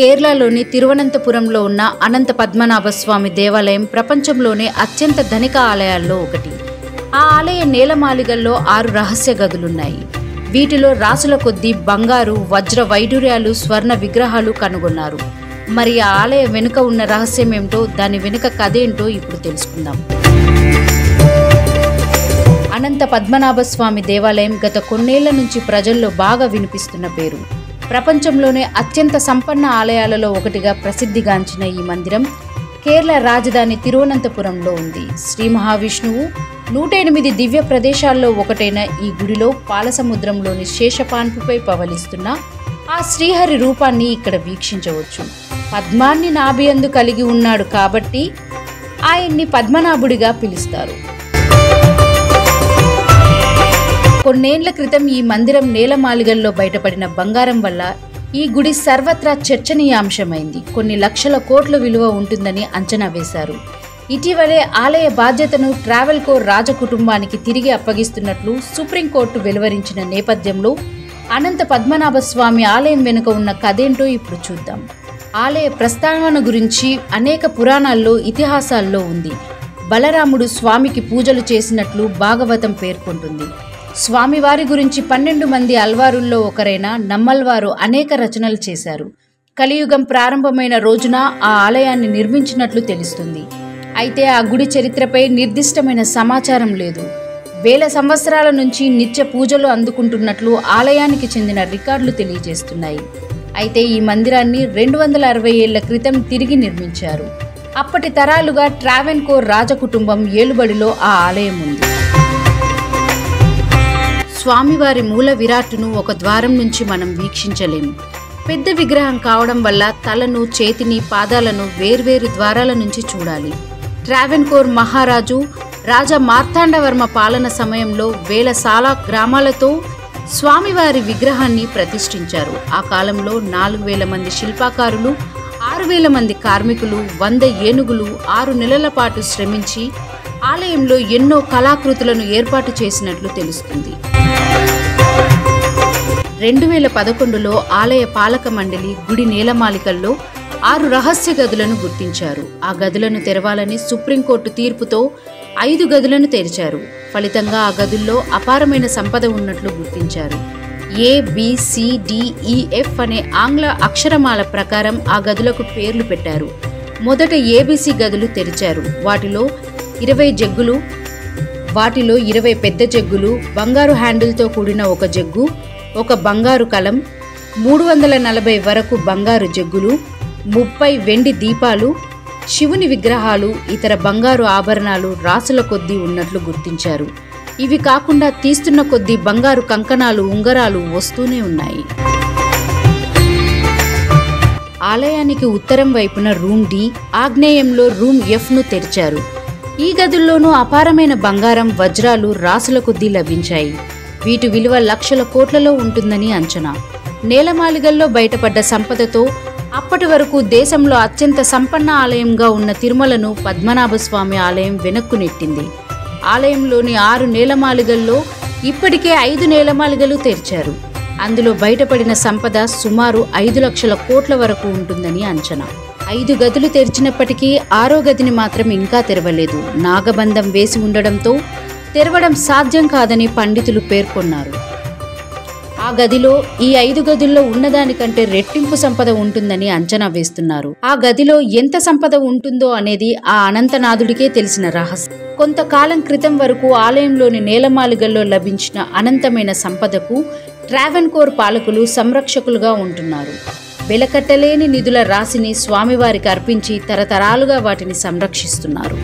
కేరళలోని తిరువనంతపురంలో ఉన్న అనంత పద్మనాభ స్వామి దేవాలయం ప్రపంచంలోనే అత్యంత ధనిక ఆలయాల్లో ఒకటి. ఆ ఆలయ నేలమాళిగల్లో 6 రహస్య గదులున్నాయి. వీటిలో రాసుల కొద్దీ బంగారు, వజ్ర వైడూర్యాలు, స్వర్ణ విగ్రహాలు కనుగొన్నారు. మరి ఆ ఆలయం వెనుక ఉన్న రహస్యం ఏమిటో, దాని వెనుక కథ ఏంటో ఇప్పుడు తెలుసుకుందాం. అనంత పద్మనాభ స్వామి దేవాలయం గత కొన్నేళ్ల నుంచి ప్రజల్లో బాగా వినిపిస్తున్న పేరు. ప్రపంచంలోనే అత్యంత సంపన్న ఆలయాలలో ఒకటిగా ప్రసిద్ధిగాంచిన ఈ మందిరం కేరళ రాజధాని తిరువనంతపురంలో ఉంది. శ్రీ మహావిష్ణువు 108 దివ్య ప్రదేశాల్లో ఒకటైన ఈ గుడిలో పాలసముద్రంలోని శేషపాన్పుపై పవలిస్తున్న ఆ శ్రీహరి రూపాన్ని ఇక్కడ వీక్షించవచ్చు. పద్మాన్ని నాభియందు కలిగి ఉన్నాడు కాబట్టి ఆయన్ని పద్మనాభుడిగా పిలుస్తారు. కొన్నేళ్ల క్రితం ఈ మందిరం నేలమాళిగల్లో బయటపడిన బంగారం వల్ల ఈ గుడి సర్వత్రా చర్చనీయాంశమైంది. కొన్ని లక్షల కోట్ల విలువ ఉంటుందని అంచనా వేశారు. ఇటీవలే ఆలయ బాధ్యతను ట్రావెల్కోర్ రాజకుటుంబానికి తిరిగి అప్పగిస్తున్నట్లు సుప్రీంకోర్టు వెలువరించిన నేపథ్యంలో అనంత పద్మనాభ స్వామి ఆలయం వెనుక ఉన్న కథేంటో ఇప్పుడు చూద్దాం. ఆలయ ప్రస్తావన గురించి అనేక పురాణాల్లో, ఇతిహాసాల్లో ఉంది. బలరాముడు స్వామికి పూజలు చేసినట్లు భాగవతం పేర్కొంటుంది. స్వామివారి గురించి 12 మంది అల్వారుల్లో ఒకరైన నమ్మల్వారు అనేక రచనలు చేశారు. కలియుగం ప్రారంభమైన రోజున ఆ ఆలయాన్ని నిర్మించినట్లు తెలుస్తుంది. అయితే ఆ గుడి చరిత్రపై నిర్దిష్టమైన సమాచారం లేదు. వేల సంవత్సరాల నుంచి నిత్య పూజలు అందుకుంటున్నట్లు ఆలయానికి చెందిన రికార్డులు తెలియజేస్తున్నాయి. అయితే ఈ మందిరాన్ని 260 ఏళ్ల క్రితం తిరిగి నిర్మించారు. అప్పటి తరాలుగా ట్రావెన్కోర్ రాజకుటుంబం ఏలుబడిలో ఆ ఆలయం ఉంది. స్వామివారి మూల విరాట్టును ఒక ద్వారం నుంచి మనం వీక్షించలేము. పెద్ద విగ్రహం కావడం వల్ల తలను, చేతిని, పాదాలను వేర్వేరు ద్వారాల నుంచి చూడాలి. ట్రావెన్కోర్ మహారాజు రాజా మార్తాండవర్మ పాలన సమయంలో వేల సాలా గ్రామాలతో స్వామివారి విగ్రహాన్ని ప్రతిష్ఠించారు. ఆ కాలంలో 4000 మంది శిల్పకారులు, 6000 మంది కార్మికులు, 100 ఏనుగులు 6 నెలల పాటు శ్రమించి ఆలయంలో ఎన్నో కళాకృతులను ఏర్పాటు చేసినట్లు తెలుస్తుంది. 2011లో ఆలయ పాలక మండలి గుడి నేలమాళికల్లో 6 రహస్య గదులను గుర్తించారు. ఆ గదులను తెరవాలని సుప్రీంకోర్టు తీర్పుతో 5 గదులను తెరిచారు. ఫలితంగా ఆ గదుల్లో అపారమైన సంపద ఉన్నట్లు గుర్తించారు. ABCDEF అనే ఆంగ్ల అక్షరమాల ప్రకారం ఆ గదులకు పేర్లు పెట్టారు. మొదట ABC గదులు తెరిచారు. వాటిలో 20 జగ్గులు, వాటిలో 20 పెద్ద జగ్గులు, బంగారు హ్యాండిల్తో కూడిన ఒక జగ్గు, ఒక బంగారు కలం, 340 వరకు బంగారు జగ్గులు, 30 వెండి దీపాలు, శివుని విగ్రహాలు, ఇతర బంగారు ఆభరణాలు రాసుల కొద్దీ ఉన్నట్లు గుర్తించారు. ఇవి కాకుండా తీస్తున్న కొద్దీ బంగారు కంకణాలు, ఉంగరాలు వస్తూనే ఉన్నాయి. ఆలయానికి ఉత్తరం వైపున రూమ్ D, ఆగ్నేయంలో రూమ్ Fను తెరిచారు. ఈ గదుల్లోనూ అపారమైన బంగారం, వజ్రాలు రాసుల కొద్దీ లభించాయి. వీటి విలువ లక్షల కోట్లలో ఉంటుందని అంచనా. నేలమాళిగల్లో బయటపడ్డ సంపదతో అప్పటి వరకు దేశంలో అత్యంత సంపన్న ఆలయంగా ఉన్న తిరుమలను పద్మనాభ స్వామి ఆలయం వెనక్కు నెట్టింది. ఆలయంలోని 6 నేలమాళిగల్లో ఇప్పటికే 5 నేలమాళిగలు తెరిచారు. అందులో బయటపడిన సంపద సుమారు 5 లక్షల కోట్ల వరకు ఉంటుందని అంచనా. 5 గదులు తెరిచినప్పటికీ 6వ గదిని మాత్రం ఇంకా తెరవలేదు. నాగబంధం వేసి ఉండడంతో తెరవడం సాధ్యం కాదని పండితులు పేర్కొన్నారు. ఆ గదిలో ఈ 5 గదుల్లో ఉన్నదానికంటే రెట్టింపు సంపద ఉంటుందని అంచనా వేస్తున్నారు. ఆ గదిలో ఎంత సంపద ఉంటుందో అనేది ఆ అనంతనాథుడికే తెలిసిన రహస్యం. కొంతకాలం క్రితం వరకు ఆలయంలోని నేలమాళిగల్లో లభించిన అనంతమైన సంపదకు ట్రావెన్కోర్ పాలకులు సంరక్షకులుగా ఉంటున్నారు. వెలకట్టలేని నిధుల రాశిని స్వామివారికి అర్పించి తరతరాలుగా వాటిని సంరక్షిస్తున్నారు.